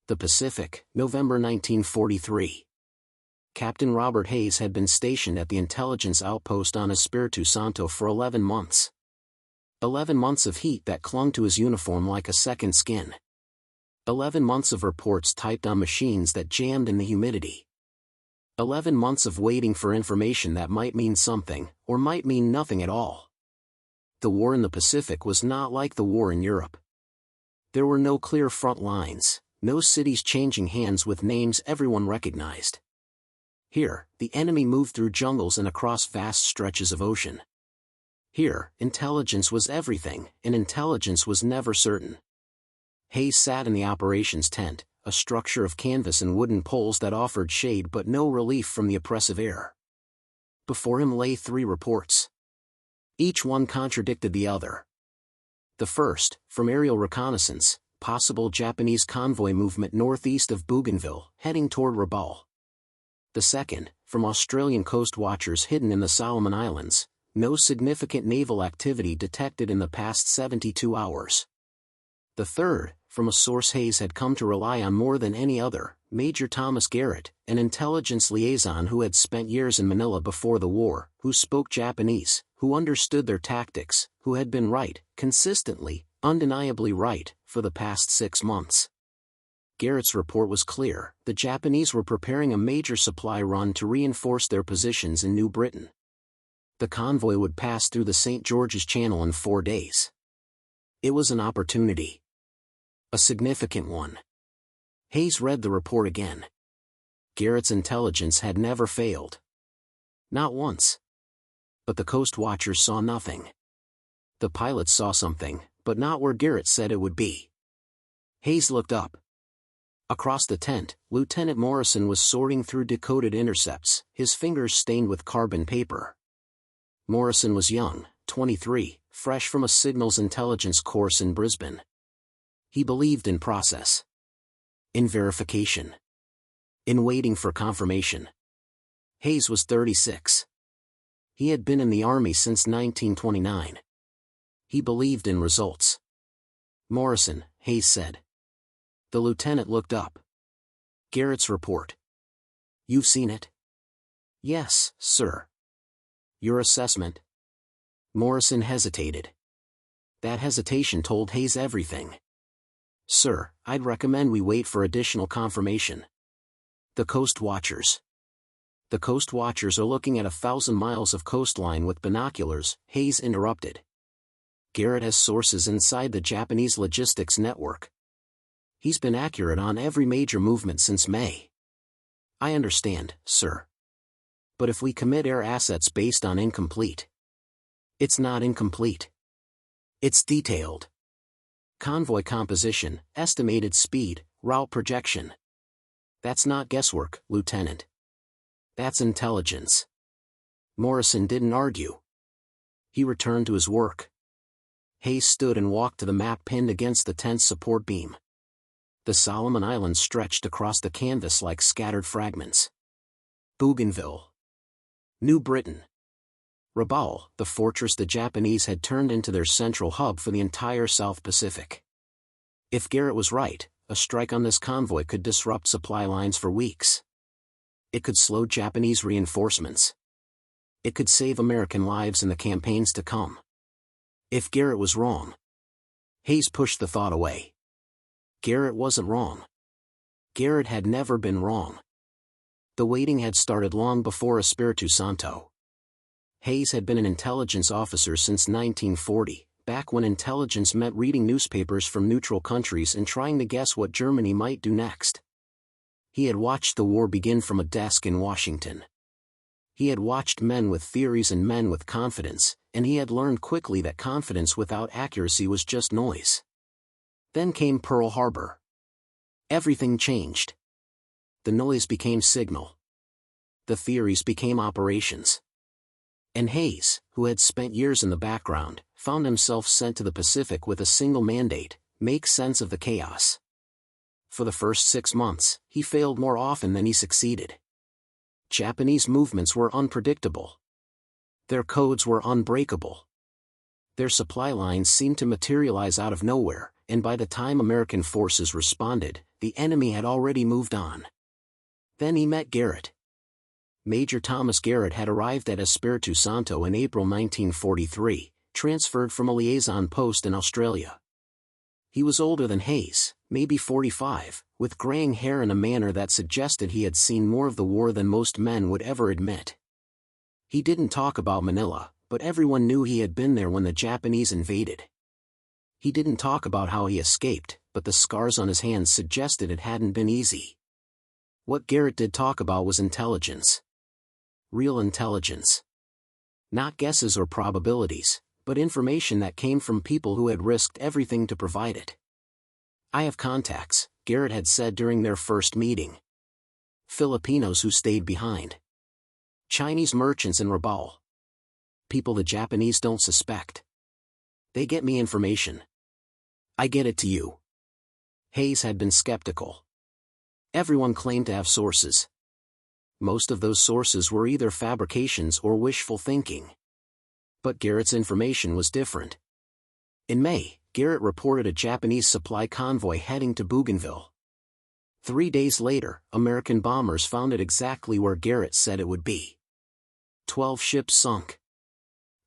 The Pacific, November 1943. Captain Robert Hayes had been stationed at the intelligence outpost on Espiritu Santo for 11 months. 11 months of heat that clung to his uniform like a second skin. 11 months of reports typed on machines that jammed in the humidity. 11 months of waiting for information that might mean something, or might mean nothing at all. The war in the Pacific was not like the war in Europe. There were no clear front lines, no cities changing hands with names everyone recognized. Here, the enemy moved through jungles and across vast stretches of ocean. Here, intelligence was everything, and intelligence was never certain. Hayes sat in the operations tent, a structure of canvas and wooden poles that offered shade but no relief from the oppressive air. Before him lay 3 reports. Each one contradicted the other. The first, from aerial reconnaissance, possible Japanese convoy movement northeast of Bougainville, heading toward Rabaul. The second, from Australian coast watchers hidden in the Solomon Islands, no significant naval activity detected in the past 72 hours. The third, from a source Hayes had come to rely on more than any other, Major Thomas Garrett, an intelligence liaison who had spent years in Manila before the war, who spoke Japanese, who understood their tactics, who had been right, consistently, undeniably right, for the past 6 months. Garrett's report was clear: the Japanese were preparing a major supply run to reinforce their positions in New Britain. The convoy would pass through the St. George's Channel in 4 days. It was an opportunity. A significant one. Hayes read the report again. Garrett's intelligence had never failed. Not once. But the coast watchers saw nothing. The pilots saw something, but not where Garrett said it would be. Hayes looked up. Across the tent, Lieutenant Morrison was sorting through decoded intercepts, his fingers stained with carbon paper. Morrison was young, 23, fresh from a signals intelligence course in Brisbane. He believed in process. In verification. In waiting for confirmation. Hayes was 36. He had been in the Army since 1929. He believed in results. Morrison, Hayes said. The lieutenant looked up. Garrett's report. You've seen it? Yes, sir. Your assessment? Morrison hesitated. That hesitation told Hayes everything. Sir, I'd recommend we wait for additional confirmation. The coast watchers. The coast watchers are looking at 1,000 miles of coastline with binoculars, Hayes interrupted. Garrett has sources inside the Japanese logistics network. He's been accurate on every major movement since May. I understand, sir. But if we commit air assets based on incomplete. It's not incomplete. It's detailed. Convoy composition, estimated speed, route projection. That's not guesswork, Lieutenant. That's intelligence. Morrison didn't argue. He returned to his work. Hayes stood and walked to the map pinned against the tent's support beam. The Solomon Islands stretched across the canvas like scattered fragments. Bougainville. New Britain. Rabaul, the fortress the Japanese had turned into their central hub for the entire South Pacific. If Garrett was right, a strike on this convoy could disrupt supply lines for weeks. It could slow Japanese reinforcements. It could save American lives in the campaigns to come. If Garrett was wrong. Hayes pushed the thought away. Garrett wasn't wrong. Garrett had never been wrong. The waiting had started long before Espiritu Santo. Hayes had been an intelligence officer since 1940, back when intelligence meant reading newspapers from neutral countries and trying to guess what Germany might do next. He had watched the war begin from a desk in Washington. He had watched men with theories and men with confidence, and he had learned quickly that confidence without accuracy was just noise. Then came Pearl Harbor. Everything changed. The noise became signal. The theories became operations. And Hayes, who had spent years in the background, found himself sent to the Pacific with a single mandate: make sense of the chaos. For the first 6 months, he failed more often than he succeeded. Japanese movements were unpredictable. Their codes were unbreakable. Their supply lines seemed to materialize out of nowhere, and by the time American forces responded, the enemy had already moved on. Then he met Garrett. Major Thomas Garrett had arrived at Espiritu Santo in April 1943, transferred from a liaison post in Australia. He was older than Hayes, maybe 45, with graying hair and a manner that suggested he had seen more of the war than most men would ever admit. He didn't talk about Manila, but everyone knew he had been there when the Japanese invaded. He didn't talk about how he escaped, but the scars on his hands suggested it hadn't been easy. What Garrett did talk about was intelligence. Real intelligence. Not guesses or probabilities, but information that came from people who had risked everything to provide it. "I have contacts," Garrett had said during their first meeting. "Filipinos who stayed behind. Chinese merchants in Rabaul. People the Japanese don't suspect. They get me information. I get it to you." Hayes had been skeptical. Everyone claimed to have sources. Most of those sources were either fabrications or wishful thinking. But Garrett's information was different. In May, Garrett reported a Japanese supply convoy heading to Bougainville. 3 days later, American bombers found it exactly where Garrett said it would be. 12 ships sunk.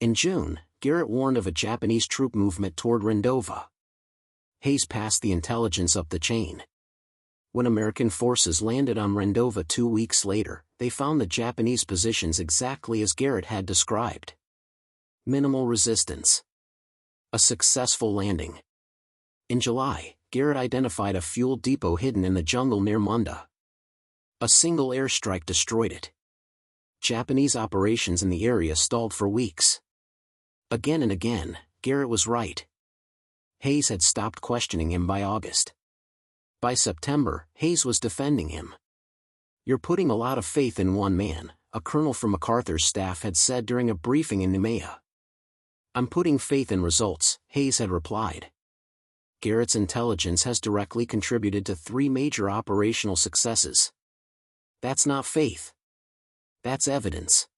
In June, Garrett warned of a Japanese troop movement toward Rendova. Hayes passed the intelligence up the chain. When American forces landed on Rendova 2 weeks later, they found the Japanese positions exactly as Garrett had described. Minimal resistance. A successful landing. In July, Garrett identified a fuel depot hidden in the jungle near Munda. A single airstrike destroyed it. Japanese operations in the area stalled for weeks. Again and again, Garrett was right. Hayes had stopped questioning him by August. By September, Hayes was defending him. "You're putting a lot of faith in one man," a colonel from MacArthur's staff had said during a briefing in Nemea. "I'm putting faith in results," Hayes had replied. Garrett's intelligence has directly contributed to 3 major operational successes. That's not faith. That's evidence.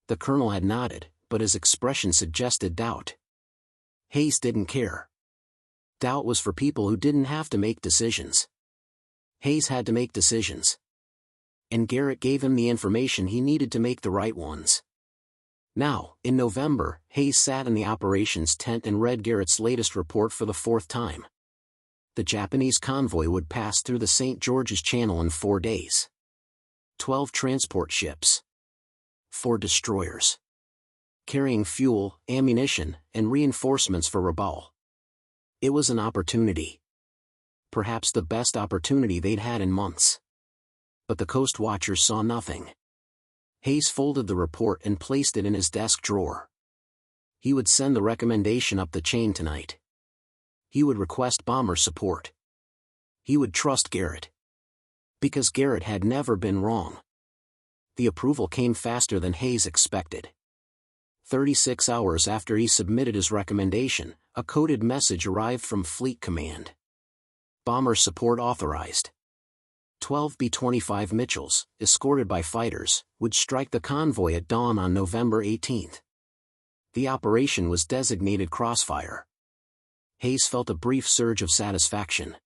The colonel had nodded, but his expression suggested doubt. Hayes didn't care. Doubt was for people who didn't have to make decisions. Hayes had to make decisions. And Garrett gave him the information he needed to make the right ones. Now, in November, Hayes sat in the operations tent and read Garrett's latest report for the 4th time. The Japanese convoy would pass through the St. George's Channel in 4 days. 12 transport ships. 4 destroyers. Carrying fuel, ammunition, and reinforcements for Rabaul. It was an opportunity. Perhaps the best opportunity they'd had in months. But the Coast Watchers saw nothing. Hayes folded the report and placed it in his desk drawer. He would send the recommendation up the chain tonight. He would request bomber support. He would trust Garrett. Because Garrett had never been wrong. The approval came faster than Hayes expected. 36 hours after he submitted his recommendation, a coded message arrived from Fleet Command. Bomber support authorized. 12 B-25 Mitchells, escorted by fighters, would strike the convoy at dawn on November 18. The operation was designated Crossfire. Hayes felt a brief surge of satisfaction.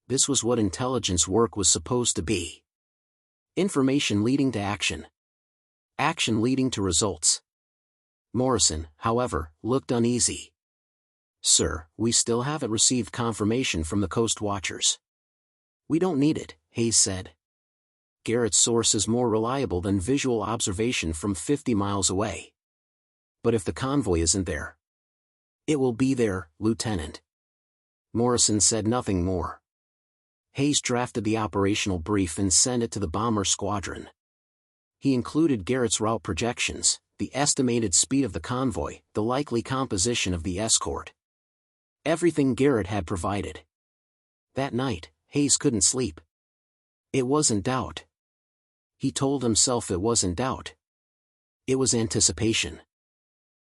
This was what intelligence work was supposed to be. Information leading to action. Action leading to results. Morrison, however, looked uneasy. "Sir, we still haven't received confirmation from the Coast Watchers." "We don't need it," Hayes said. "Garrett's source is more reliable than visual observation from 50 miles away. But if the convoy isn't there..." "It will be there, Lieutenant." Morrison said nothing more. Hayes drafted the operational brief and sent it to the bomber squadron. He included Garrett's route projections, the estimated speed of the convoy, the likely composition of the escort. Everything Garrett had provided. That night, Hayes couldn't sleep. It wasn't doubt. He told himself it wasn't doubt. It was anticipation.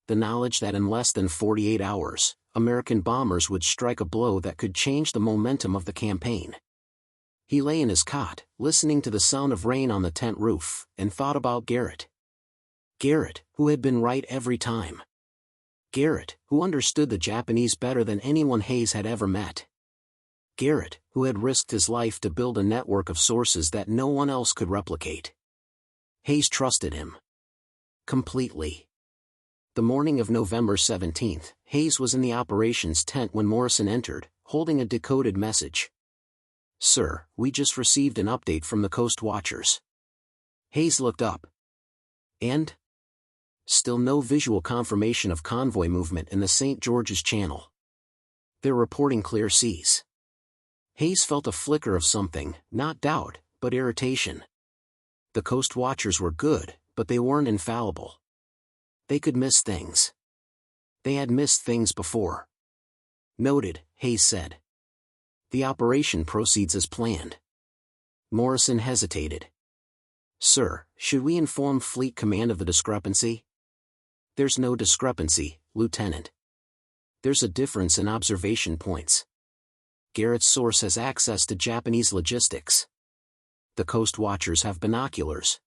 The knowledge that in less than 48 hours, American bombers would strike a blow that could change the momentum of the campaign. He lay in his cot, listening to the sound of rain on the tent roof, and thought about Garrett. Garrett, who had been right every time. Garrett, who understood the Japanese better than anyone Hayes had ever met. Garrett, who had risked his life to build a network of sources that no one else could replicate. Hayes trusted him completely. The morning of November 17th, Hayes was in the operations tent when Morrison entered, holding a decoded message. "Sir, we just received an update from the Coast Watchers." Hayes looked up. "And?" "Still no visual confirmation of convoy movement in the St. George's Channel. They're reporting clear seas." Hayes felt a flicker of something, not doubt, but irritation. The Coast Watchers were good, but they weren't infallible. They could miss things. They had missed things before. "Noted," Hayes said. "The operation proceeds as planned." Morrison hesitated. "Sir, should we inform Fleet Command of the discrepancy?" "There's no discrepancy, Lieutenant. There's a difference in observation points. Garrett's source has access to Japanese logistics. The Coast Watchers have binoculars.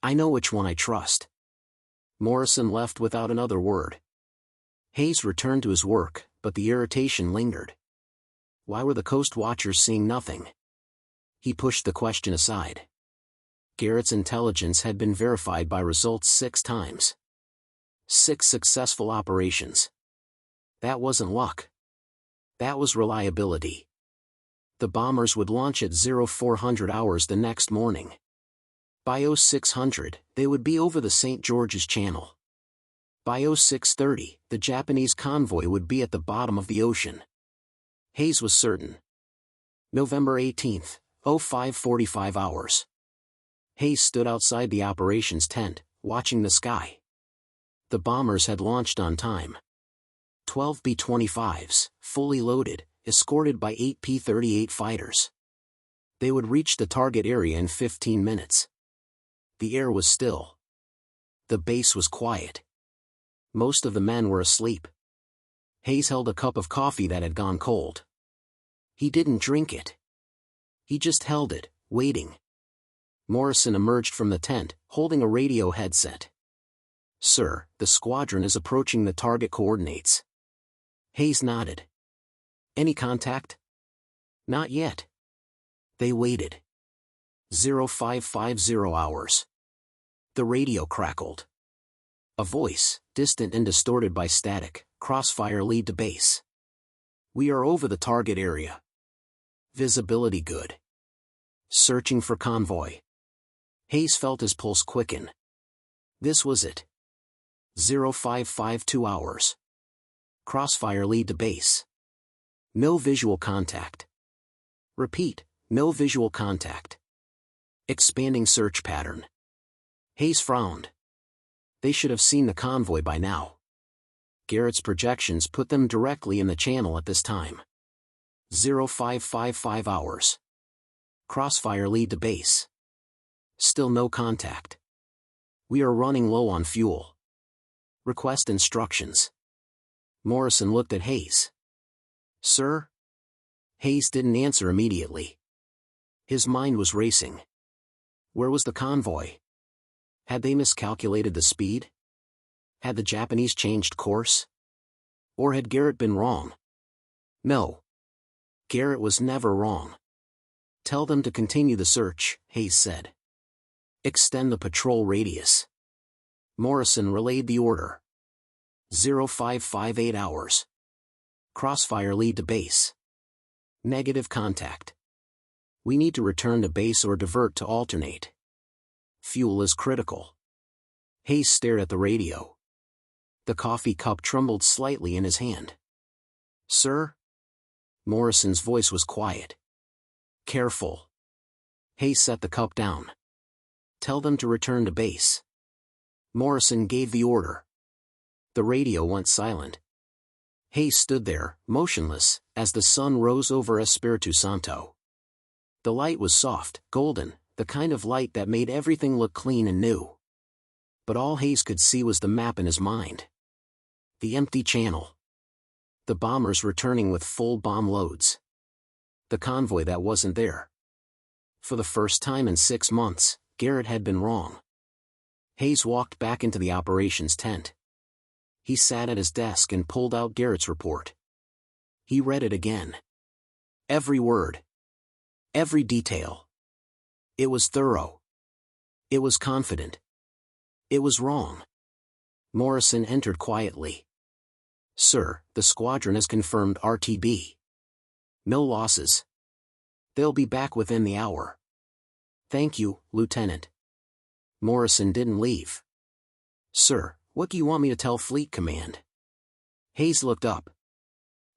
I know which one I trust." Morrison left without another word. Hayes returned to his work, but the irritation lingered. Why were the Coast Watchers seeing nothing? He pushed the question aside. Garrett's intelligence had been verified by results 6 times. 6 successful operations. That wasn't luck. That was reliability. The bombers would launch at 0400 hours the next morning. By 0600, they would be over the St. George's Channel. By 0630, the Japanese convoy would be at the bottom of the ocean. Hayes was certain. November 18th, 0545 hours. Hayes stood outside the operations tent, watching the sky. The bombers had launched on time. 12 B-25s, fully loaded, escorted by 8 P-38 fighters. They would reach the target area in 15 minutes. The air was still. The base was quiet. Most of the men were asleep. Hayes held a cup of coffee that had gone cold. He didn't drink it. He just held it, waiting. Morrison emerged from the tent, holding a radio headset. "Sir, the squadron is approaching the target coordinates." Hayes nodded. "Any contact?" "Not yet." They waited. 0550 hours. The radio crackled. A voice, distant and distorted by static, "Crossfire lead to base. We are over the target area. Visibility good. Searching for convoy." Hayes felt his pulse quicken. This was it. 0552 hours. Crossfire lead to base. No visual contact. Repeat, no visual contact. Expanding search pattern. Hayes frowned. They should have seen the convoy by now. Garrett's projections put them directly in the channel at this time. 0555 hours. Crossfire lead to base. Still no contact. We are running low on fuel. Request instructions. Morrison looked at Hayes. "Sir?" Hayes didn't answer immediately. His mind was racing. Where was the convoy? Had they miscalculated the speed? Had the Japanese changed course? Or had Garrett been wrong? No. Garrett was never wrong. "Tell them to continue the search," Hayes said. "Extend the patrol radius." Morrison relayed the order. 0558 hours. Crossfire lead to base. Negative contact. We need to return to base or divert to alternate. Fuel is critical. Hayes stared at the radio. The coffee cup trembled slightly in his hand. "Sir?" Morrison's voice was quiet. "Careful." Hayes set the cup down. "Tell them to return to base." Morrison gave the order. The radio went silent. Hayes stood there, motionless, as the sun rose over Espiritu Santo. The light was soft, golden, the kind of light that made everything look clean and new. But all Hayes could see was the map in his mind. The empty channel. The bombers returning with full bomb loads. The convoy that wasn't there. For the first time in 6 months, Garrett had been wrong. Hayes walked back into the operations tent. He sat at his desk and pulled out Garrett's report. He read it again. Every word. Every detail. It was thorough. It was confident. It was wrong. Morrison entered quietly. "Sir, the squadron has confirmed RTB. No losses. They'll be back within the hour." "Thank you, Lieutenant." Morrison didn't leave. "Sir, what do you want me to tell Fleet Command?" Hayes looked up.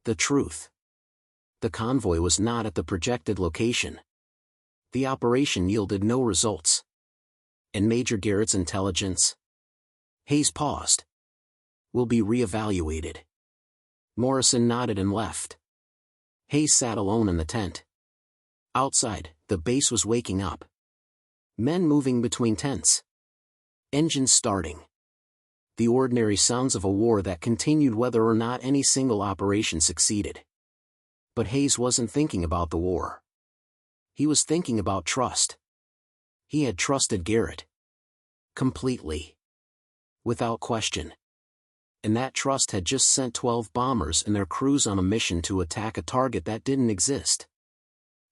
The truth. The convoy was not at the projected location. The operation yielded no results. And Major Garrett's intelligence? Hayes paused. "Will be reevaluated." Morrison nodded and left. Hayes sat alone in the tent. Outside, the base was waking up. Men moving between tents. Engines starting. The ordinary sounds of a war that continued whether or not any single operation succeeded. But Hayes wasn't thinking about the war. He was thinking about trust. He had trusted Garrett. Completely. Without question. And that trust had just sent 12 bombers and their crews on a mission to attack a target that didn't exist.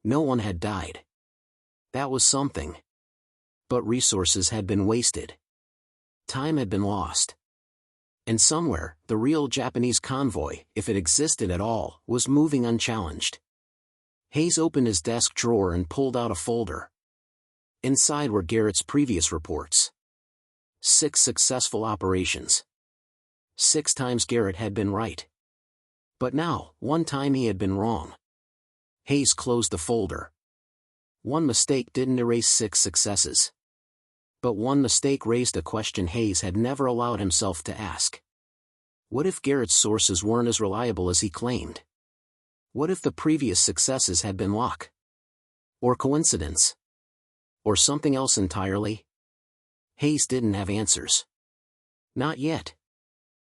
No one had died. That was something. But resources had been wasted. Time had been lost. And somewhere, the real Japanese convoy, if it existed at all, was moving unchallenged. Hayes opened his desk drawer and pulled out a folder. Inside were Garrett's previous reports. 6 successful operations. 6 times Garrett had been right. But now, 1 time he had been wrong. Hayes closed the folder. 1 mistake didn't erase 6 successes. But 1 mistake raised a question Hayes had never allowed himself to ask. What if Garrett's sources weren't as reliable as he claimed? What if the previous successes had been luck? Or coincidence? Or something else entirely? Hayes didn't have answers. Not yet.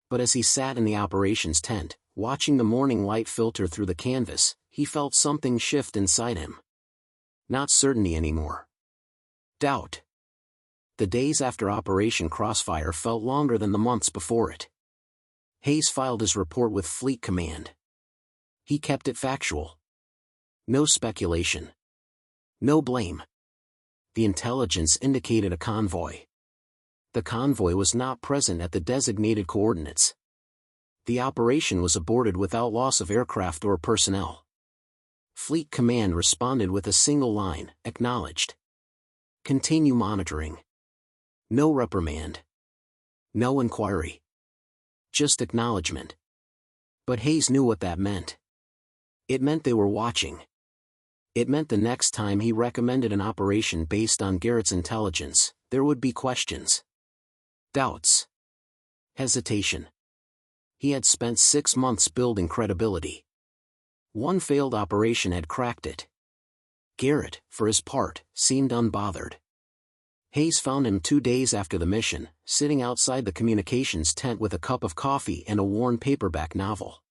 But as he sat in the operations tent, watching the morning light filter through the canvas, he felt something shift inside him. Not certainty anymore. Doubt. The days after Operation Crossfire felt longer than the months before it. Hayes filed his report with Fleet Command. He kept it factual. No speculation. No blame. The intelligence indicated a convoy. The convoy was not present at the designated coordinates. The operation was aborted without loss of aircraft or personnel. Fleet Command responded with a single line, "Acknowledged." Continue monitoring. No reprimand. No inquiry. Just acknowledgement. But Hayes knew what that meant. It meant they were watching. It meant the next time he recommended an operation based on Garrett's intelligence, there would be questions. Doubts. Hesitation. He had spent 6 months building credibility. 1 failed operation had cracked it. Garrett, for his part, seemed unbothered. Hayes found him 2 days after the mission, sitting outside the communications tent with a cup of coffee and a worn paperback novel.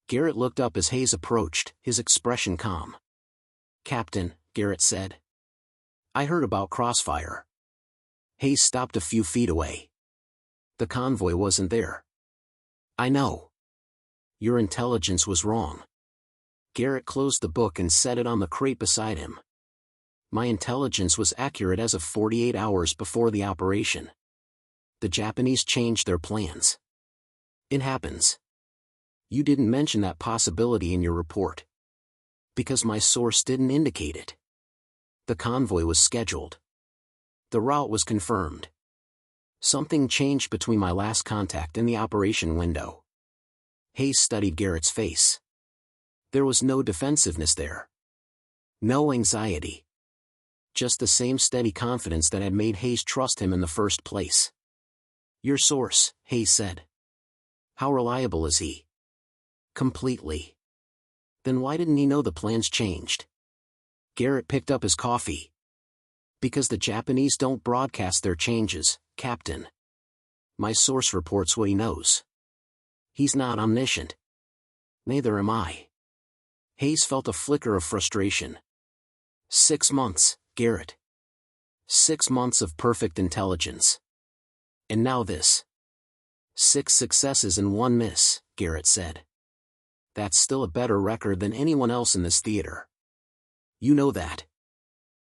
Garrett looked up as Hayes approached, his expression calm. "Captain," Garrett said. "I heard about Crossfire." Hayes stopped a few feet away. "The convoy wasn't there." "I know. Your intelligence was wrong." Garrett closed the book and set it on the crate beside him. "My intelligence was accurate as of 48 hours before the operation. The Japanese changed their plans. It happens. You didn't mention that possibility in your report. Because my source didn't indicate it. The convoy was scheduled. The route was confirmed. Something changed between my last contact and the operation window." Hayes studied Garrett's face. There was no defensiveness there. No anxiety. Just the same steady confidence that had made Hayes trust him in the first place. "Your source," Hayes said. "How reliable is he?" "Completely." "Then why didn't he know the plans changed?" Garrett picked up his coffee. "Because the Japanese don't broadcast their changes, Captain. My source reports what he knows. He's not omniscient. Neither am I." Hayes felt a flicker of frustration. 6 months, Garrett. 6 months of perfect intelligence. And now this. 6 successes and 1 miss, Garrett said. That's still a better record than anyone else in this theater. You know that.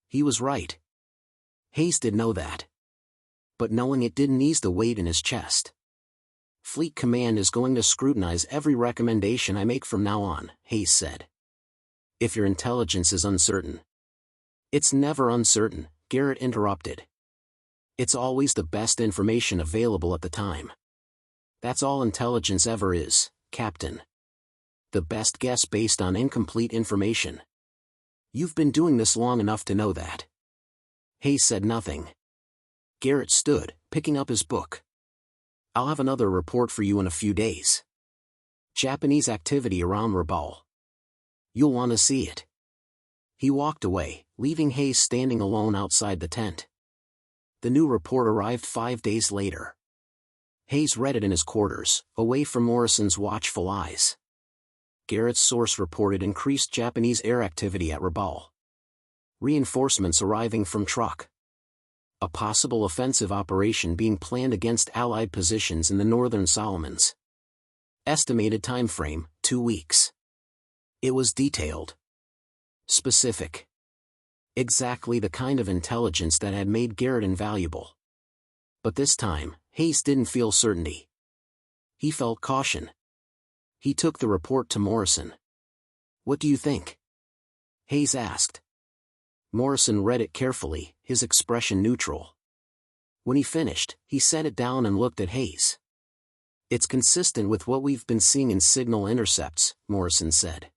He was right. Hayes did know that. But knowing it didn't ease the weight in his chest. Fleet Command is going to scrutinize every recommendation I make from now on, Hayes said. If your intelligence is uncertain. It's never uncertain, Garrett interrupted. It's always the best information available at the time. That's all intelligence ever is, Captain. The best guess based on incomplete information. You've been doing this long enough to know that. Hayes said nothing. Garrett stood, picking up his book. I'll have another report for you in a few days. Japanese activity around Rabaul. You'll want to see it. He walked away, leaving Hayes standing alone outside the tent. The new report arrived 5 days later. Hayes read it in his quarters, away from Morrison's watchful eyes. Garrett's source reported increased Japanese air activity at Rabaul. Reinforcements arriving from Truk. A possible offensive operation being planned against Allied positions in the Northern Solomons. Estimated time frame, 2 weeks. It was detailed. Specific. Exactly the kind of intelligence that had made Garrett invaluable. But this time, Hayes didn't feel certainty. He felt caution. He took the report to Morrison. What do you think? Hayes asked. Morrison read it carefully, his expression neutral. When he finished, he set it down and looked at Hayes. It's consistent with what we've been seeing in signal intercepts, Morrison said.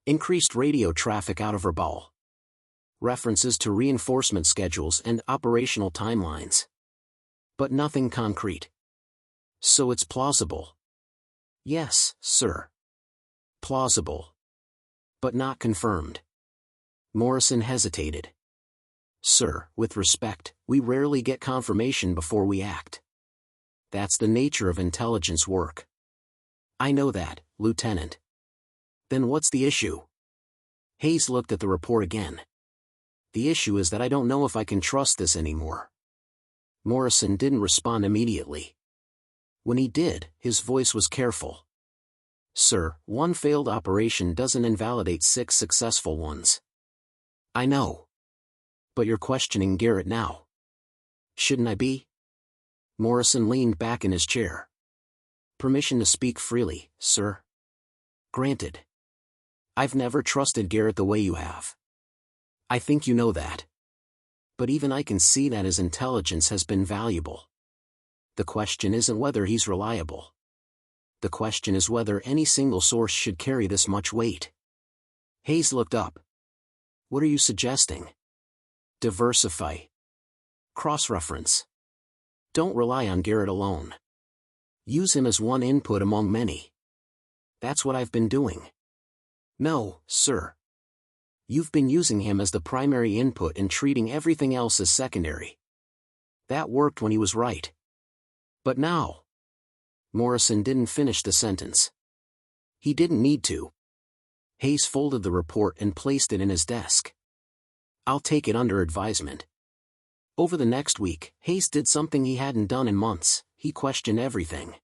Increased radio traffic out of Rabaul. References to reinforcement schedules and operational timelines. But nothing concrete. So it's plausible. Yes, sir. Plausible. But not confirmed. Morrison hesitated. Sir, with respect, we rarely get confirmation before we act. That's the nature of intelligence work. I know that, Lieutenant. Then what's the issue? Hayes looked at the report again. The issue is that I don't know if I can trust this anymore. Morrison didn't respond immediately. When he did, his voice was careful. Sir, one failed operation doesn't invalidate 6 successful ones. I know. But you're questioning Garrett now. Shouldn't I be? Morrison leaned back in his chair. Permission to speak freely, sir. Granted. I've never trusted Garrett the way you have. I think you know that. But even I can see that his intelligence has been valuable. The question isn't whether he's reliable. The question is whether any single source should carry this much weight. Hayes looked up. What are you suggesting? Diversify. Cross-reference. Don't rely on Garrett alone. Use him as one input among many. That's what I've been doing. No, sir. You've been using him as the primary input and treating everything else as secondary. That worked when he was right. But now. Morrison didn't finish the sentence. He didn't need to. Hayes folded the report and placed it in his desk. I'll take it under advisement. Over the next week, Hayes did something he hadn't done in months. He questioned everything.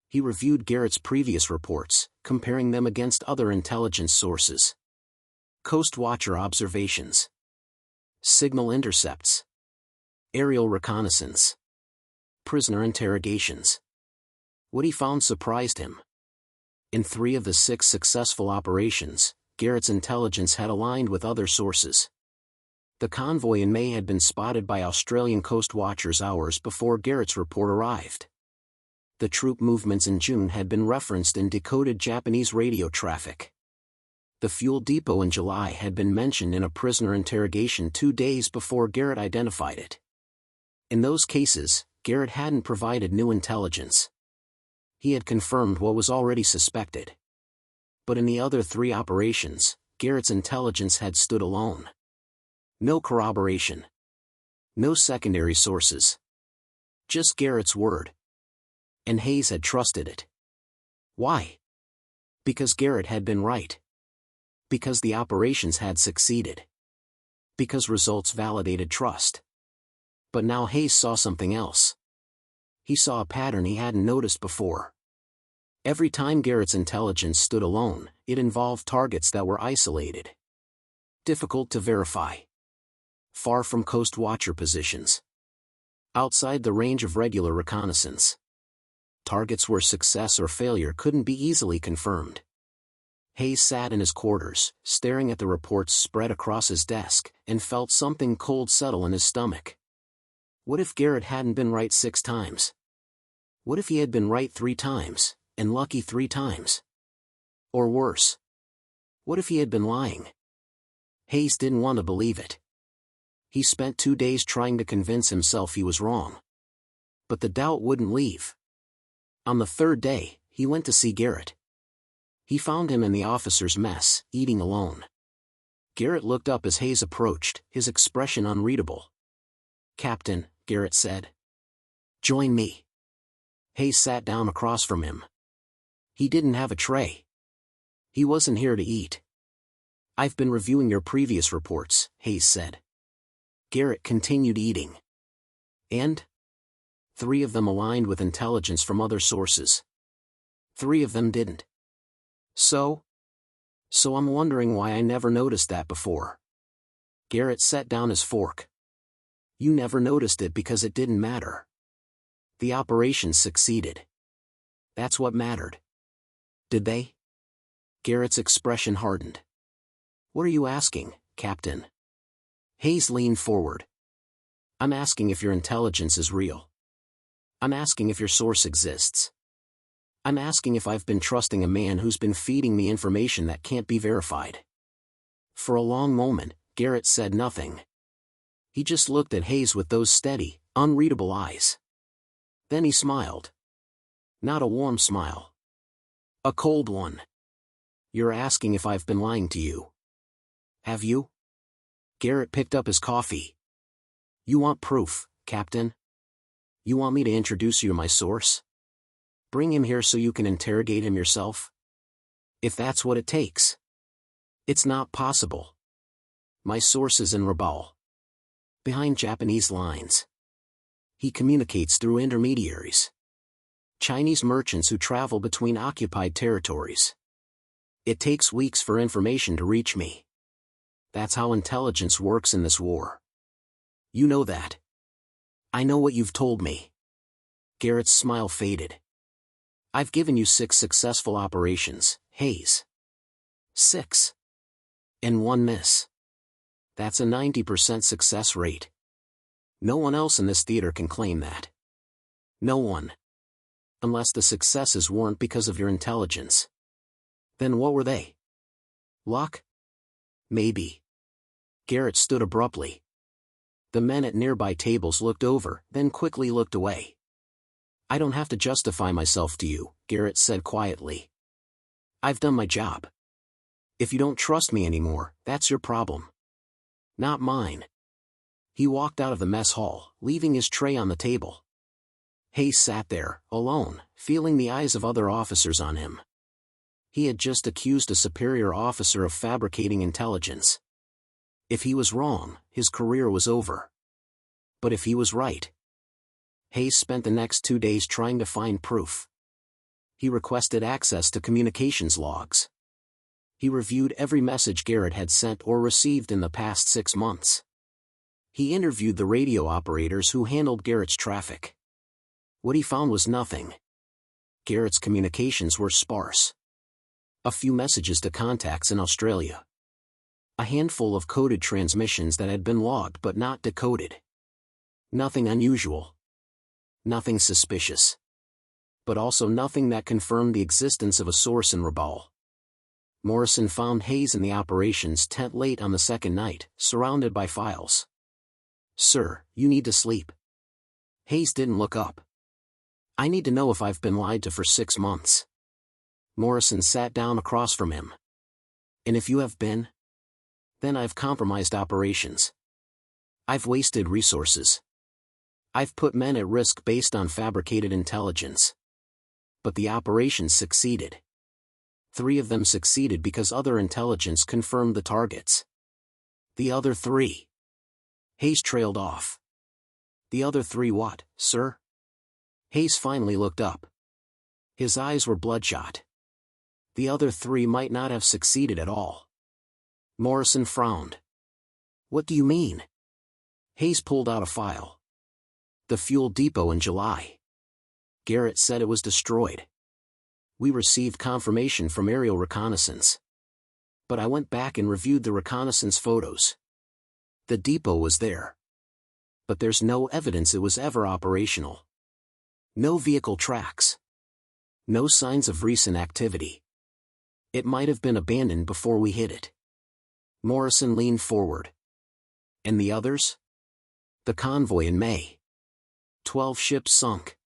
He reviewed Garrett's previous reports, comparing them against other intelligence sources. Coast Watcher observations. Signal intercepts. Aerial reconnaissance. Prisoner interrogations. What he found surprised him. In 3 of the 6 successful operations, Garrett's intelligence had aligned with other sources. The convoy in May had been spotted by Australian Coast Watchers hours before Garrett's report arrived. The troop movements in June had been referenced in decoded Japanese radio traffic. The fuel depot in July had been mentioned in a prisoner interrogation 2 days before Garrett identified it. In those cases, Garrett hadn't provided new intelligence. He had confirmed what was already suspected. But in the other 3 operations, Garrett's intelligence had stood alone. No corroboration. No secondary sources. Just Garrett's word. And Hayes had trusted it. Why? Because Garrett had been right. Because the operations had succeeded. Because results validated trust. But now Hayes saw something else. He saw a pattern he hadn't noticed before. Every time Garrett's intelligence stood alone, it involved targets that were isolated, difficult to verify, far from Coast Watcher positions, outside the range of regular reconnaissance. Targets where success or failure couldn't be easily confirmed. Hayes sat in his quarters, staring at the reports spread across his desk, and felt something cold settle in his stomach. What if Garrett hadn't been right 6 times? What if he had been right 3 times, and lucky 3 times? Or worse, what if he had been lying? Hayes didn't want to believe it. He spent 2 days trying to convince himself he was wrong. But the doubt wouldn't leave. On the 3rd day, he went to see Garrett. He found him in the officers' mess, eating alone. Garrett looked up as Hayes approached, his expression unreadable. "Captain," Garrett said. "Join me." Hayes sat down across from him. He didn't have a tray. He wasn't here to eat. "I've been reviewing your previous reports," Hayes said. Garrett continued eating. "And?" "3 of them aligned with intelligence from other sources. 3 of them didn't. So I'm wondering why I never noticed that before." Garrett set down his fork. "You never noticed it because it didn't matter. The operations succeeded. That's what mattered." "Did they?" Garrett's expression hardened. "What are you asking, Captain?" Hayes leaned forward. "I'm asking if your intelligence is real. I'm asking if your source exists. I'm asking if I've been trusting a man who's been feeding me information that can't be verified." For a long moment, Garrett said nothing. He just looked at Hayes with those steady, unreadable eyes. Then he smiled. Not a warm smile. A cold one. "You're asking if I've been lying to you. Have you?" Garrett picked up his coffee. "You want proof, Captain? You want me to introduce you to my source? Bring him here so you can interrogate him yourself? If that's what it takes." "It's not possible. My source is in Rabaul. Behind Japanese lines. He communicates through intermediaries. Chinese merchants who travel between occupied territories. It takes weeks for information to reach me. That's how intelligence works in this war. You know that. I know what you've told me." Garrett's smile faded. "I've given you 6 successful operations, Hayes. 6. And 1 miss. That's a 90% success rate. No one else in this theater can claim that. No one. Unless the successes weren't because of your intelligence. Then what were they? Luck? Maybe." Garrett stood abruptly. The men at nearby tables looked over, then quickly looked away. "I don't have to justify myself to you," Garrett said quietly. "I've done my job. If you don't trust me anymore, that's your problem. Not mine." He walked out of the mess hall, leaving his tray on the table. Hayes sat there, alone, feeling the eyes of other officers on him. He had just accused a superior officer of fabricating intelligence. If he was wrong, his career was over. But if he was right... Hayes spent the next 2 days trying to find proof. He requested access to communications logs. He reviewed every message Garrett had sent or received in the past 6 months. He interviewed the radio operators who handled Garrett's traffic. What he found was nothing. Garrett's communications were sparse. A few messages to contacts in Australia. A handful of coded transmissions that had been logged but not decoded. Nothing unusual. Nothing suspicious. But also nothing that confirmed the existence of a source in Rabaul. Morrison found Hayes in the operations tent late on the 2nd night, surrounded by files. "Sir, you need to sleep." Hayes didn't look up. "I need to know if I've been lied to for 6 months." Morrison sat down across from him. "And if you have been? Then I've compromised operations. I've wasted resources. I've put men at risk based on fabricated intelligence. But the operations succeeded. 3 of them succeeded because other intelligence confirmed the targets. The other 3. Hayes trailed off. "The other 3 what, sir?" Hayes finally looked up. His eyes were bloodshot. The other three might not have succeeded at all. Morrison frowned. What do you mean? Hayes pulled out a file. The fuel depot in July. Garrett said it was destroyed. We received confirmation from aerial reconnaissance. But I went back and reviewed the reconnaissance photos. The depot was there. But there's no evidence it was ever operational. No vehicle tracks. No signs of recent activity. It might have been abandoned before we hit it. Morrison leaned forward. And the others? The convoy in May. 12 ships sunk.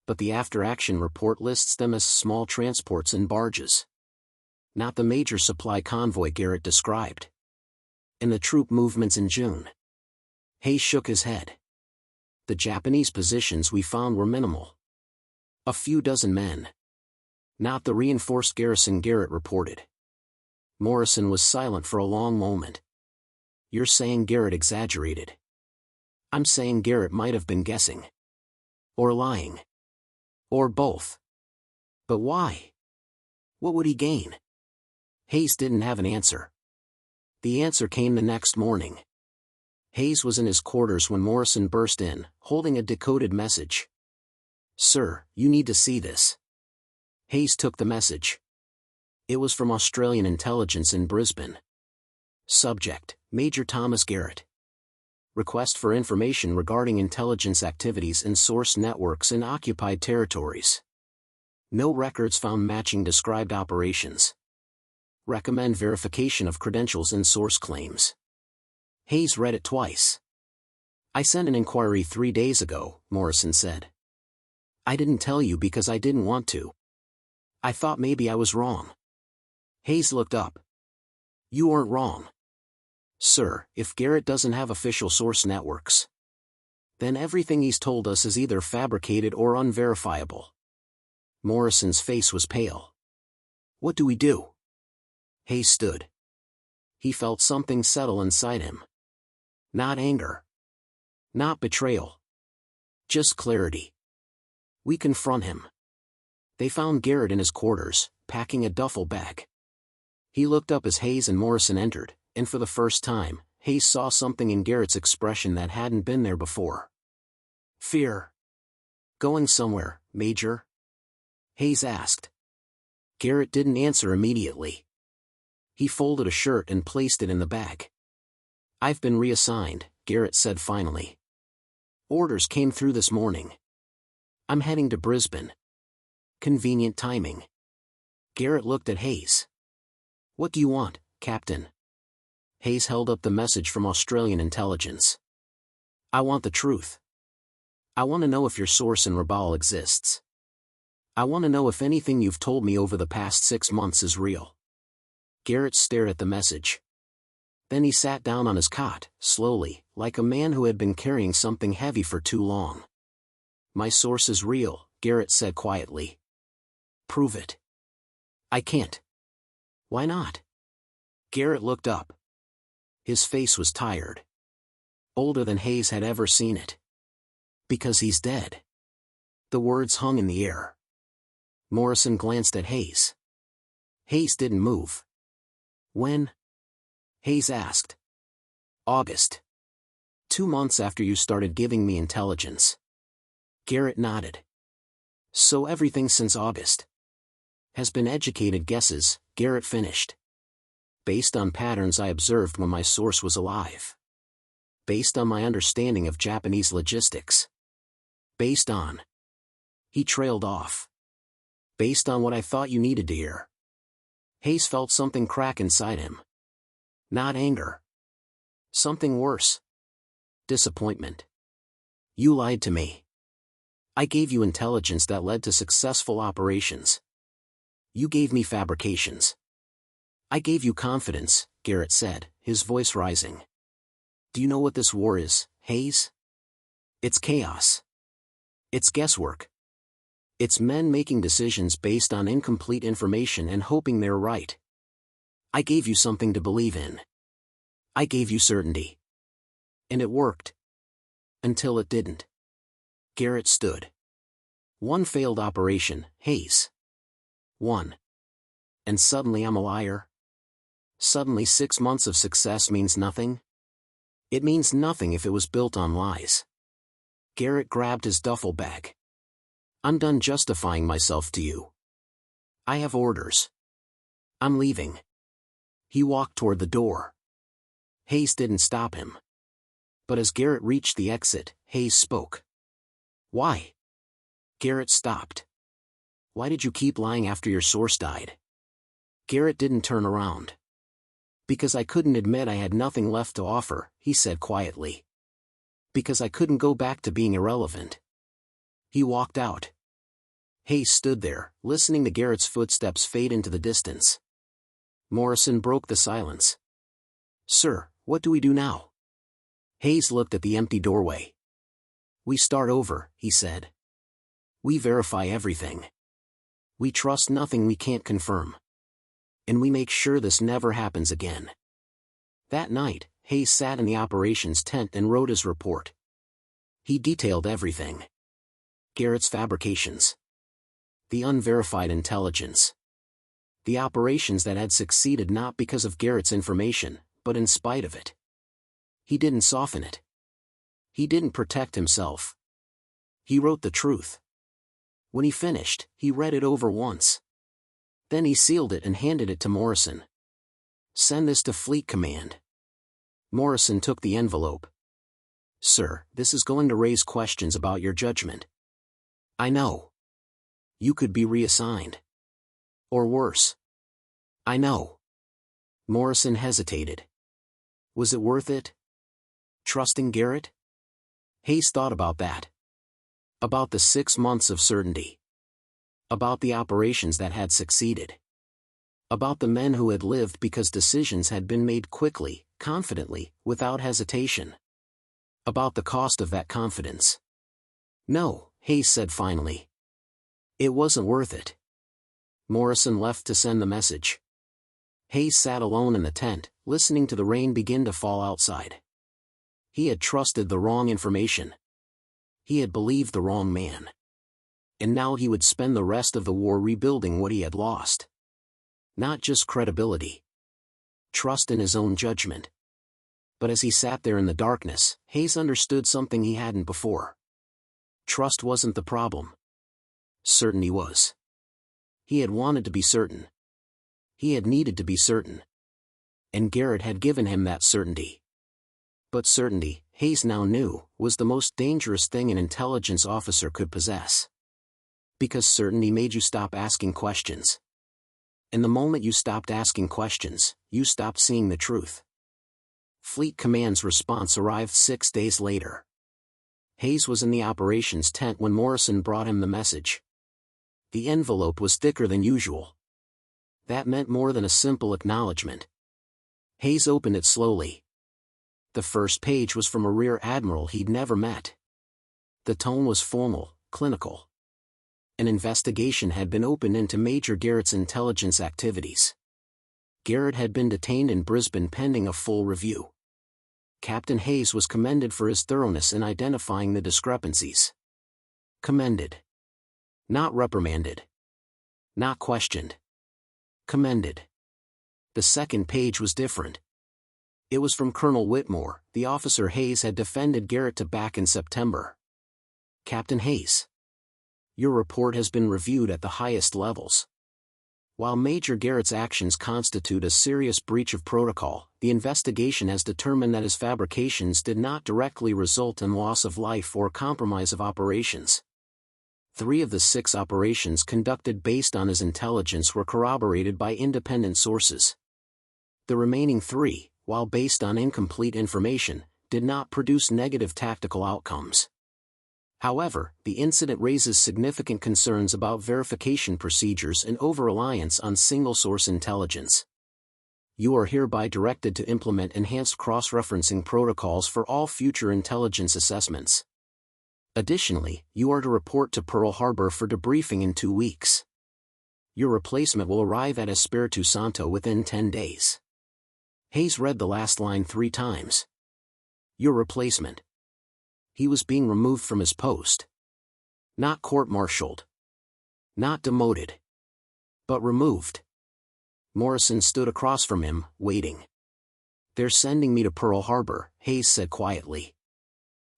But the after-action report lists them as small transports and barges. Not the major supply convoy Garrett described. And the troop movements in June. Hayes shook his head. The Japanese positions we found were minimal. A few dozen men. Not the reinforced garrison Garrett reported. Morrison was silent for a long moment. You're saying Garrett exaggerated. I'm saying Garrett might have been guessing. Or lying. Or both. But why? What would he gain? Hayes didn't have an answer. The answer came the next morning. Hayes was in his quarters when Morrison burst in, holding a decoded message. Sir, you need to see this. Hayes took the message. It was from Australian intelligence in Brisbane. Subject, Major Thomas Garrett. Request for information regarding intelligence activities and source networks in occupied territories. No records found matching described operations. Recommend verification of credentials and source claims. Hayes read it twice. I sent an inquiry 3 days ago, Morrison said. I didn't tell you because I didn't want to. I thought maybe I was wrong. Hayes looked up. You weren't wrong. Sir, if Garrett doesn't have official source networks, then everything he's told us is either fabricated or unverifiable. Morrison's face was pale. What do we do? Hayes stood. He felt something settle inside him. Not anger. Not betrayal. Just clarity. We confront him. They found Garrett in his quarters, packing a duffel bag. He looked up as Hayes and Morrison entered, and for the first time, Hayes saw something in Garrett's expression that hadn't been there before. Fear. Going somewhere, Major? Hayes asked. Garrett didn't answer immediately. He folded a shirt and placed it in the bag. I've been reassigned, Garrett said finally. Orders came through this morning. I'm heading to Brisbane. Convenient timing. Garrett looked at Hayes. What do you want, Captain? Hayes held up the message from Australian intelligence. I want the truth. I want to know if your source in Rabaul exists. I want to know if anything you've told me over the past 6 months is real. Garrett stared at the message. Then he sat down on his cot, slowly, like a man who had been carrying something heavy for too long. My source is real, Garrett said quietly. Prove it. I can't. Why not? Garrett looked up. His face was tired. Older than Hayes had ever seen it. Because he's dead. The words hung in the air. Morrison glanced at Hayes. Hayes didn't move. When? Hayes asked. August. 2 months after you started giving me intelligence. Garrett nodded. So everything since August has been educated guesses, Garrett finished. Based on patterns I observed when my source was alive. Based on my understanding of Japanese logistics. Based on. He trailed off. Based on what I thought you needed to hear. Hayes felt something crack inside him. Not anger. Something worse. Disappointment. You lied to me. I gave you intelligence that led to successful operations. You gave me fabrications. I gave you confidence, Garrett said, his voice rising. Do you know what this war is, Hayes? It's chaos. It's guesswork. It's men making decisions based on incomplete information and hoping they're right. I gave you something to believe in. I gave you certainty. And it worked. Until it didn't. Garrett stood. One failed operation, Hayes. One. And suddenly I'm a liar? Suddenly 6 months of success means nothing? It means nothing if it was built on lies. Garrett grabbed his duffel bag. I'm done justifying myself to you. I have orders. I'm leaving. He walked toward the door. Hayes didn't stop him. But as Garrett reached the exit, Hayes spoke. Why? Garrett stopped. Why did you keep lying after your source died? Garrett didn't turn around. Because I couldn't admit I had nothing left to offer, he said quietly. Because I couldn't go back to being irrelevant. He walked out. Hayes stood there, listening to Garrett's footsteps fade into the distance. Morrison broke the silence. Sir, what do we do now? Hayes looked at the empty doorway. We start over, he said. We verify everything. We trust nothing we can't confirm. And we make sure this never happens again. That night, Hayes sat in the operations tent and wrote his report. He detailed everything. Garrett's fabrications. The unverified intelligence. The operations that had succeeded not because of Garrett's information, but in spite of it. He didn't soften it. He didn't protect himself. He wrote the truth. When he finished, he read it over once. Then he sealed it and handed it to Morrison. Send this to Fleet Command. Morrison took the envelope. Sir, this is going to raise questions about your judgment. I know. You could be reassigned. Or worse. I know. Morrison hesitated. Was it worth it? Trusting Garrett? Hayes thought about that. About the 6 months of certainty. About the operations that had succeeded. About the men who had lived because decisions had been made quickly, confidently, without hesitation. About the cost of that confidence. No, Hayes said finally. It wasn't worth it. Morrison left to send the message. Hayes sat alone in the tent, listening to the rain begin to fall outside. He had trusted the wrong information. He had believed the wrong man. And now he would spend the rest of the war rebuilding what he had lost. Not just credibility. Trust in his own judgment. But as he sat there in the darkness, Hayes understood something he hadn't before. Trust wasn't the problem. Certainty was. He had wanted to be certain. He had needed to be certain. And Garrett had given him that certainty. But certainty, Hayes now knew, was the most dangerous thing an intelligence officer could possess. Because certainty made you stop asking questions. And the moment you stopped asking questions, you stopped seeing the truth. Fleet Command's response arrived 6 days later. Hayes was in the operations tent when Morrison brought him the message. The envelope was thicker than usual. That meant more than a simple acknowledgement. Hayes opened it slowly. The first page was from a rear admiral he'd never met. The tone was formal, clinical. An investigation had been opened into Major Garrett's intelligence activities. Garrett had been detained in Brisbane pending a full review. Captain Hayes was commended for his thoroughness in identifying the discrepancies. Commended. Not reprimanded. Not questioned. Commended. The second page was different. It was from Colonel Whitmore, the officer Hayes had defended Garrett to back in September. Captain Hayes. Your report has been reviewed at the highest levels. While Major Garrett's actions constitute a serious breach of protocol, the investigation has determined that his fabrications did not directly result in loss of life or compromise of operations. 3 of the 6 operations conducted based on his intelligence were corroborated by independent sources. The remaining 3, while based on incomplete information, did not produce negative tactical outcomes. However, the incident raises significant concerns about verification procedures and over-reliance on single-source intelligence. You are hereby directed to implement enhanced cross-referencing protocols for all future intelligence assessments. Additionally, you are to report to Pearl Harbor for debriefing in 2 weeks. Your replacement will arrive at Espiritu Santo within 10 days. Hayes read the last line 3 times. Your replacement. He was being removed from his post. Not court-martialed. Not demoted. But removed. Morrison stood across from him, waiting. "They're sending me to Pearl Harbor," Hayes said quietly.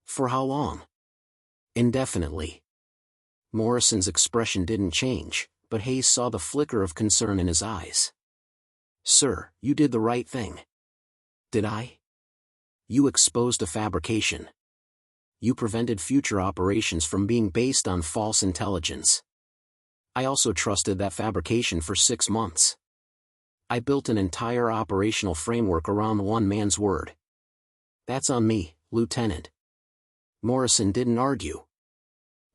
"For how long?" "Indefinitely." Morrison's expression didn't change, but Hayes saw the flicker of concern in his eyes. "Sir, you did the right thing." "Did I?" "You exposed a fabrication. You prevented future operations from being based on false intelligence. I also trusted that fabrication for 6 months. I built an entire operational framework around one man's word. That's on me, Lieutenant." Morrison didn't argue.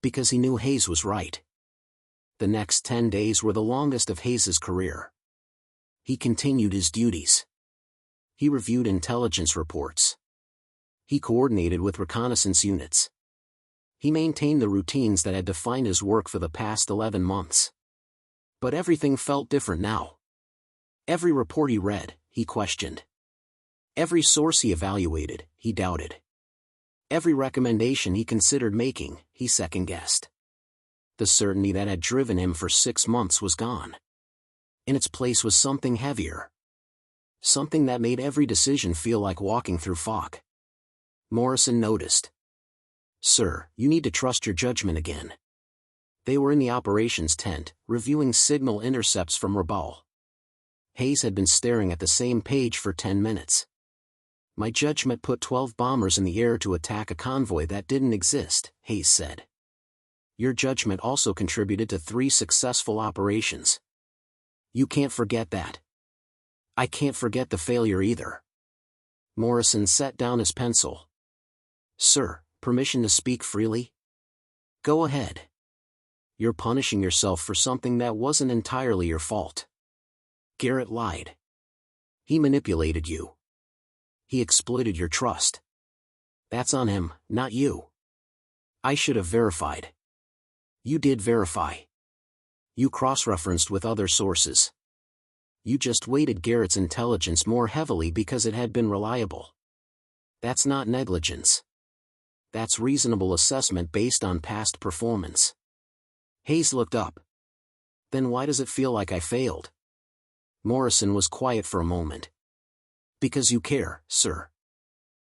Because he knew Hayes was right. The next 10 days were the longest of Hayes's career. He continued his duties. He reviewed intelligence reports. He coordinated with reconnaissance units. He maintained the routines that had defined his work for the past 11 months. But everything felt different now. Every report he read, he questioned. Every source he evaluated, he doubted. Every recommendation he considered making, he second-guessed. The certainty that had driven him for 6 months was gone. In its place was something heavier. Something that made every decision feel like walking through fog. Morrison noticed. "Sir, you need to trust your judgment again." They were in the operations tent, reviewing signal intercepts from Rabaul. Hayes had been staring at the same page for 10 minutes. "My judgment put 12 bombers in the air to attack a convoy that didn't exist," Hayes said. "Your judgment also contributed to 3 successful operations. You can't forget that." "I can't forget the failure either." Morrison set down his pencil. "Sir, permission to speak freely?" "Go ahead." "You're punishing yourself for something that wasn't entirely your fault. Garrett lied. He manipulated you. He exploited your trust. That's on him, not you. I should have verified. You did verify. You cross-referenced with other sources. You just weighted Garrett's intelligence more heavily because it had been reliable. That's not negligence. That's reasonable assessment based on past performance." Hayes looked up. "Then why does it feel like I failed?" Morrison was quiet for a moment. "Because you care, sir.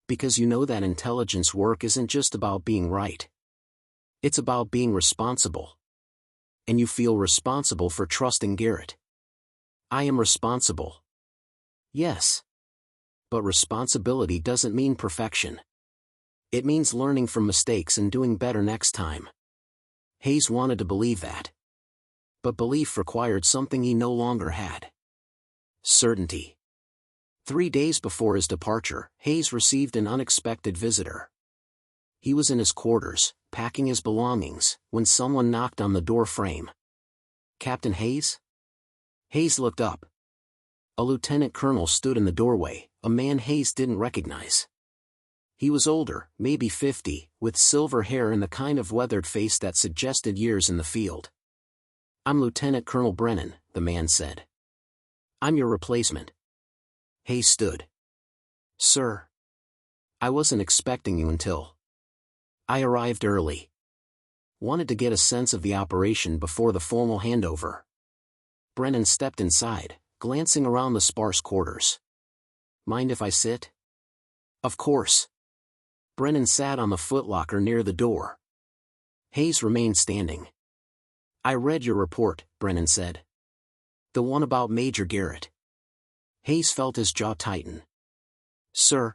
Because you know that intelligence work isn't just about being right. It's about being responsible. And you feel responsible for trusting Garrett." "I am responsible." "Yes. But responsibility doesn't mean perfection. It means learning from mistakes and doing better next time." Hayes wanted to believe that. But belief required something he no longer had. Certainty. 3 days before his departure, Hayes received an unexpected visitor. He was in his quarters, packing his belongings, when someone knocked on the door frame. "Captain Hayes?" Hayes looked up. A lieutenant colonel stood in the doorway, a man Hayes didn't recognize. He was older, maybe 50, with silver hair and the kind of weathered face that suggested years in the field. "I'm Lieutenant Colonel Brennan," the man said. "I'm your replacement." Hayes stood. "Sir. I wasn't expecting you until. I arrived early. Wanted to get a sense of the operation before the formal handover." Brennan stepped inside, glancing around the sparse quarters. "Mind if I sit?" "Of course." Brennan sat on the footlocker near the door. Hayes remained standing. "I read your report," Brennan said. "The one about Major Garrett." Hayes felt his jaw tighten. "Sir,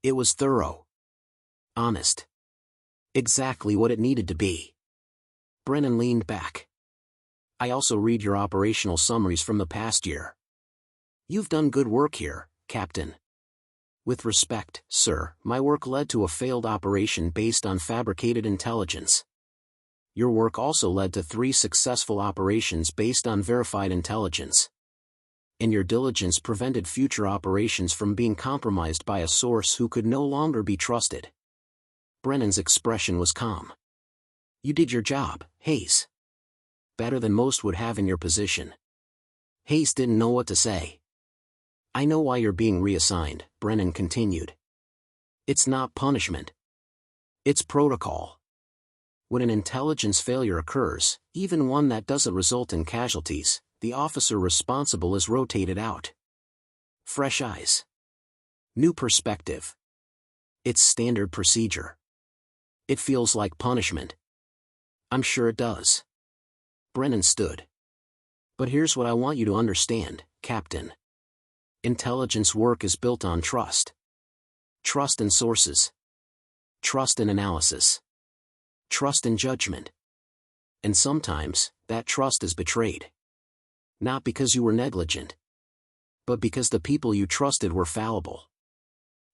It was thorough. Honest. Exactly what it needed to be." Brennan leaned back. "I also read your operational summaries from the past year. You've done good work here, Captain. With respect, sir, my work led to a failed operation based on fabricated intelligence. Your work also led to 3 successful operations based on verified intelligence. And your diligence prevented future operations from being compromised by a source who could no longer be trusted." Brennan's expression was calm. "You did your job, Hayes. Better than most would have in your position." Hayes didn't know what to say. "I know why you're being reassigned," Brennan continued. "It's not punishment. It's protocol. When an intelligence failure occurs, even one that doesn't result in casualties, the officer responsible is rotated out. Fresh eyes. New perspective. It's standard procedure. It feels like punishment. I'm sure it does. Brennan stood. But here's what I want you to understand, Captain. Intelligence work is built on trust. Trust in sources. Trust in analysis. Trust in judgment. And sometimes, that trust is betrayed. Not because you were negligent, but because the people you trusted were fallible.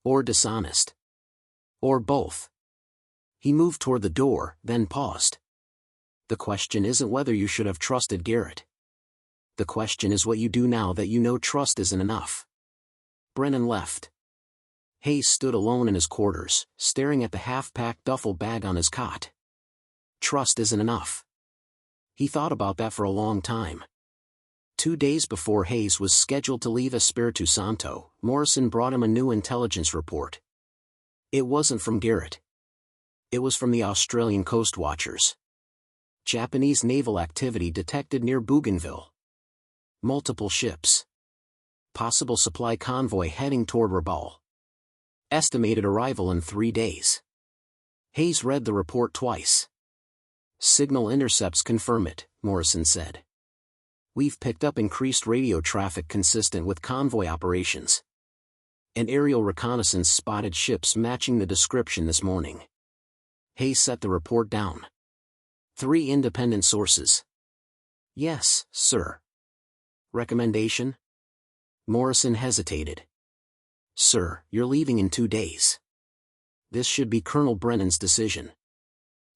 Or dishonest. Or both. He moved toward the door, then paused. The question isn't whether you should have trusted Garrett. The question is what you do now that you know trust isn't enough. Brennan left. Hayes stood alone in his quarters, staring at the half-packed duffel bag on his cot. Trust isn't enough. He thought about that for a long time. 2 days before Hayes was scheduled to leave Espiritu Santo, Morrison brought him a new intelligence report. It wasn't from Garrett. It was from the Australian Coast Watchers. Japanese naval activity detected near Bougainville. Multiple ships. Possible supply convoy heading toward Rabaul. Estimated arrival in 3 days. Hayes read the report twice. Signal intercepts confirm it, Morrison said. We've picked up increased radio traffic consistent with convoy operations. An aerial reconnaissance spotted ships matching the description this morning. Hayes set the report down. 3 independent sources. Yes, sir. Recommendation? Morrison hesitated. Sir, you're leaving in 2 days. This should be Colonel Brennan's decision.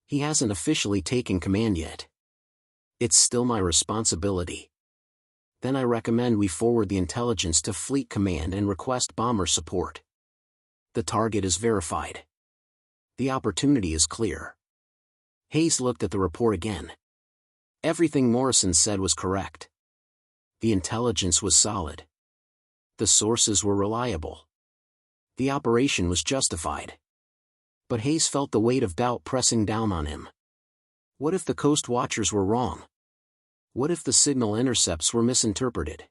He hasn't officially taken command yet. It's still my responsibility. Then I recommend we forward the intelligence to Fleet Command and request bomber support. The target is verified. The opportunity is clear. Hayes looked at the report again. Everything Morrison said was correct. The intelligence was solid. The sources were reliable. The operation was justified. But Hayes felt the weight of doubt pressing down on him. What if the Coast Watchers were wrong? What if the signal intercepts were misinterpreted?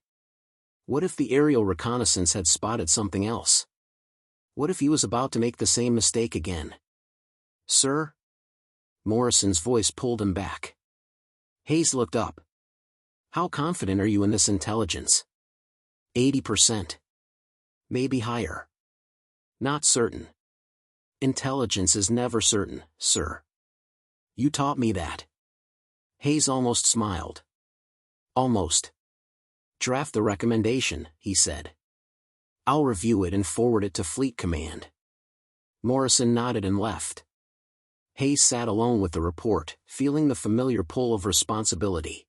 What if the aerial reconnaissance had spotted something else? What if he was about to make the same mistake again? Sir? Morrison's voice pulled him back. Hayes looked up. How confident are you in this intelligence? 80%. Maybe higher. Not certain. Intelligence is never certain, sir. You taught me that. Hayes almost smiled. Almost. Draft the recommendation, he said. I'll review it and forward it to Fleet Command. Morrison nodded and left. Hayes sat alone with the report, feeling the familiar pull of responsibility.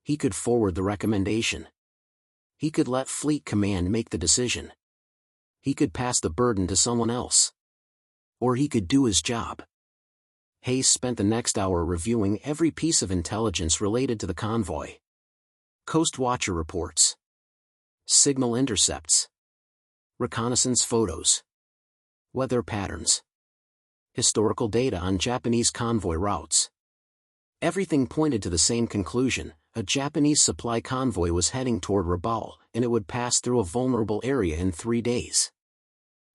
He could forward the recommendation. He could let Fleet Command make the decision. He could pass the burden to someone else. Or he could do his job. Hayes spent the next hour reviewing every piece of intelligence related to the convoy. Coast Watcher reports. Signal intercepts. Reconnaissance photos. Weather patterns. Historical data on Japanese convoy routes. Everything pointed to the same conclusion: a Japanese supply convoy was heading toward Rabaul, and it would pass through a vulnerable area in 3 days.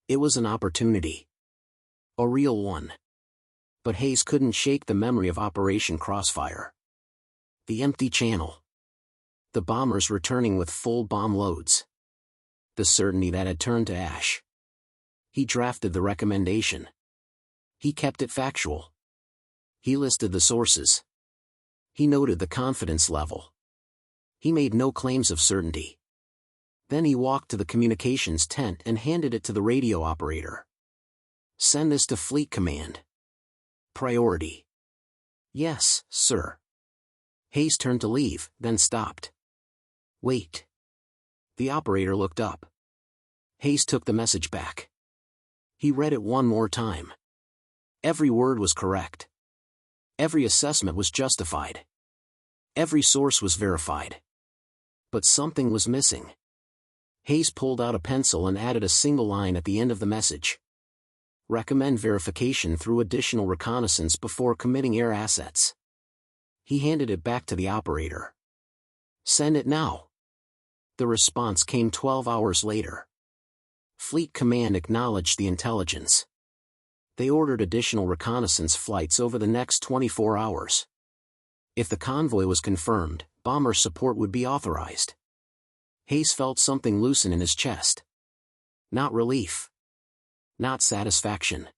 It was an opportunity. A real one. But Hayes couldn't shake the memory of Operation Crossfire. The empty channel. The bombers returning with full bomb loads. The certainty that had turned to ash. He drafted the recommendation. He kept it factual. He listed the sources. He noted the confidence level. He made no claims of certainty. Then he walked to the communications tent and handed it to the radio operator. Send this to Fleet Command. Priority. Yes, sir. Hayes turned to leave, then stopped. Wait. The operator looked up. Hayes took the message back. He read it one more time. Every word was correct. Every assessment was justified. Every source was verified. But something was missing. Hayes pulled out a pencil and added a single line at the end of the message. Recommend verification through additional reconnaissance before committing air assets. He handed it back to the operator. Send it now. The response came 12 hours later. Fleet Command acknowledged the intelligence. They ordered additional reconnaissance flights over the next 24 hours. If the convoy was confirmed, bomber support would be authorized. Hayes felt something loosen in his chest. Not relief. Not satisfaction.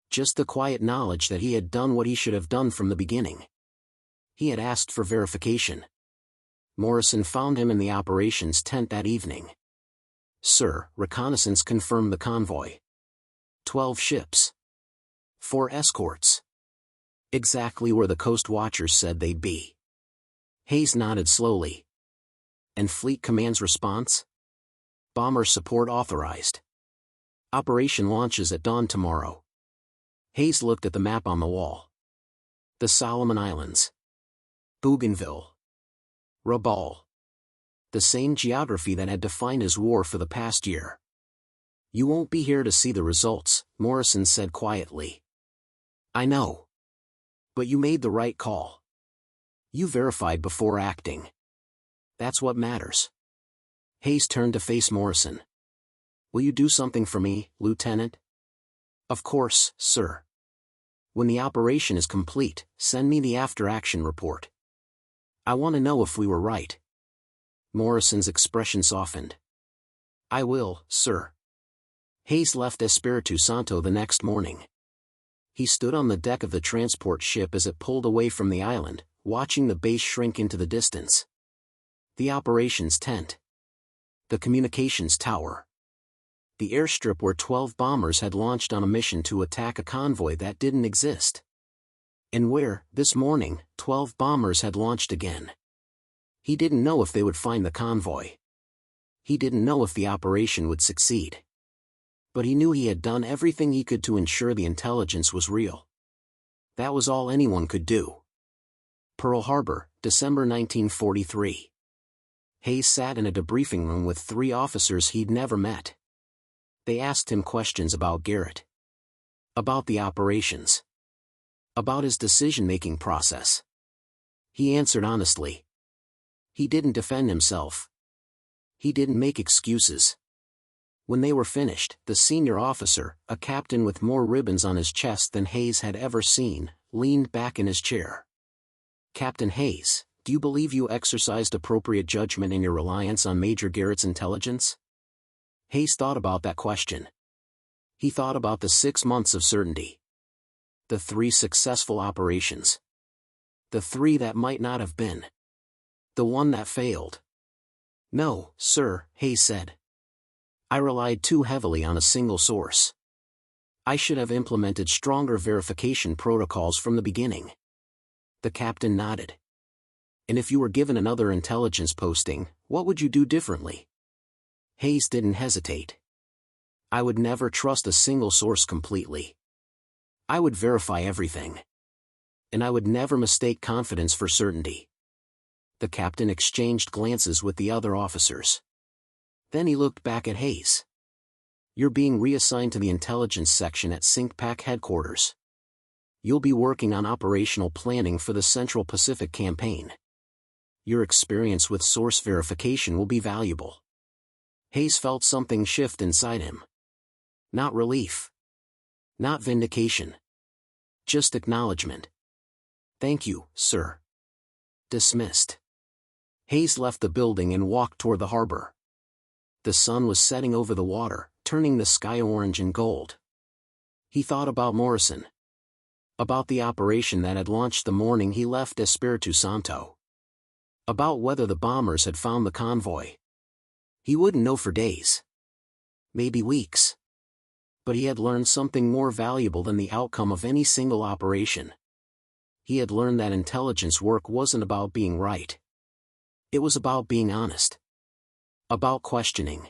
Just the quiet knowledge that he had done what he should have done from the beginning. He had asked for verification. Morrison found him in the operations tent that evening. Sir, reconnaissance confirmed the convoy. 12 ships. 4 escorts. Exactly where the Coast Watchers said they'd be. Hayes nodded slowly. And Fleet Command's response? Bomber support authorized. Operation launches at dawn tomorrow. Hayes looked at the map on the wall. The Solomon Islands. Bougainville. Rabaul. The same geography that had defined his war for the past year. You won't be here to see the results, Morrison said quietly. I know. But you made the right call. You verified before acting. That's what matters. Hayes turned to face Morrison. Will you do something for me, Lieutenant? Of course, sir. When the operation is complete, send me the after-action report. I want to know if we were right. Morrison's expression softened. I will, sir. Hayes left Espiritu Santo the next morning. He stood on the deck of the transport ship as it pulled away from the island, watching the base shrink into the distance. The operations tent. The communications tower. The airstrip where 12 bombers had launched on a mission to attack a convoy that didn't exist. And where, this morning, 12 bombers had launched again. He didn't know if they would find the convoy. He didn't know if the operation would succeed. But he knew he had done everything he could to ensure the intelligence was real. That was all anyone could do. Pearl Harbor, December 1943. Hayes sat in a debriefing room with 3 officers he'd never met. They asked him questions about Garrett. About the operations. About his decision-making process. He answered honestly. He didn't defend himself. He didn't make excuses. When they were finished, the senior officer, a captain with more ribbons on his chest than Hayes had ever seen, leaned back in his chair. Captain Hayes, do you believe you exercised appropriate judgment in your reliance on Major Garrett's intelligence? Hayes thought about that question. He thought about the 6 months of certainty. The 3 successful operations. The 3 that might not have been. The one that failed. No, sir, Hayes said. I relied too heavily on a single source. I should have implemented stronger verification protocols from the beginning. The captain nodded. And if you were given another intelligence posting, what would you do differently? Hayes didn't hesitate. I would never trust a single source completely. I would verify everything. And I would never mistake confidence for certainty. The captain exchanged glances with the other officers. Then he looked back at Hayes. You're being reassigned to the intelligence section at CINCPAC headquarters. You'll be working on operational planning for the Central Pacific campaign. Your experience with source verification will be valuable. Hayes felt something shift inside him. Not relief. Not vindication. Just acknowledgement. Thank you, sir. Dismissed. Hayes left the building and walked toward the harbor. The sun was setting over the water, turning the sky orange and gold. He thought about Morrison. About the operation that had launched the morning he left Espiritu Santo. About whether the bombers had found the convoy. He wouldn't know for days. Maybe weeks. But he had learned something more valuable than the outcome of any single operation. He had learned that intelligence work wasn't about being right. It was about being honest. About questioning.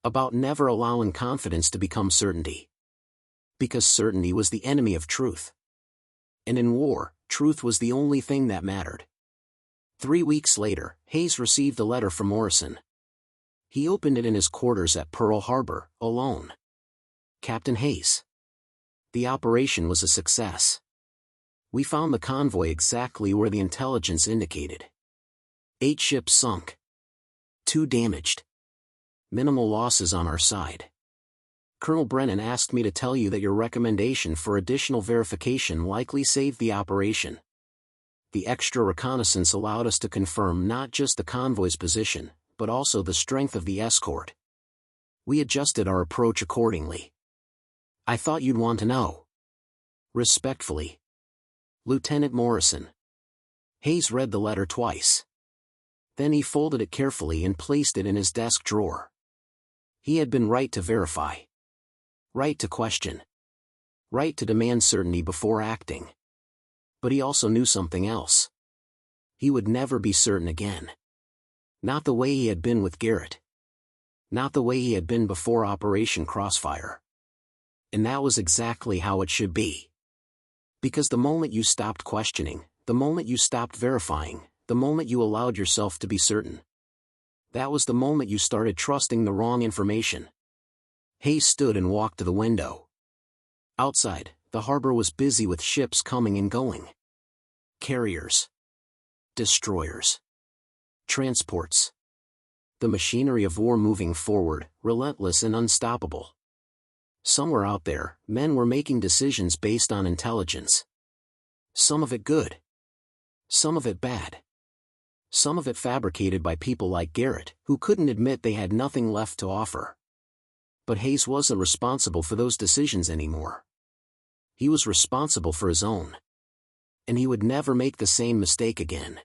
About never allowing confidence to become certainty. Because certainty was the enemy of truth. And in war, truth was the only thing that mattered. 3 weeks later, Hayes received a letter from Morrison. He opened it in his quarters at Pearl Harbor, alone. Captain Hayes. The operation was a success. We found the convoy exactly where the intelligence indicated. 8 ships sunk. 2 damaged. Minimal losses on our side. Colonel Brennan asked me to tell you that your recommendation for additional verification likely saved the operation. The extra reconnaissance allowed us to confirm not just the convoy's position, but also the strength of the escort. We adjusted our approach accordingly. I thought you'd want to know. Respectfully, Lieutenant Morrison. Hayes read the letter twice. Then he folded it carefully and placed it in his desk drawer. He had been right to verify. Right to question. Right to demand certainty before acting. But he also knew something else. He would never be certain again. Not the way he had been with Garrett. Not the way he had been before Operation Crossfire. And that was exactly how it should be. Because the moment you stopped questioning, the moment you stopped verifying, the moment you allowed yourself to be certain, that was the moment you started trusting the wrong information. Hayes stood and walked to the window. Outside, the harbor was busy with ships coming and going. Carriers. Destroyers. Transports. The machinery of war moving forward, relentless and unstoppable. Somewhere out there, men were making decisions based on intelligence. Some of it good. Some of it bad. Some of it fabricated by people like Garrett, who couldn't admit they had nothing left to offer. But Hayes wasn't responsible for those decisions anymore. He was responsible for his own. And he would never make the same mistake again.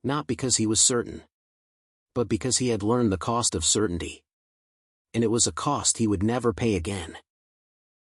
Not because he was certain, but because he had learned the cost of certainty. And it was a cost he would never pay again.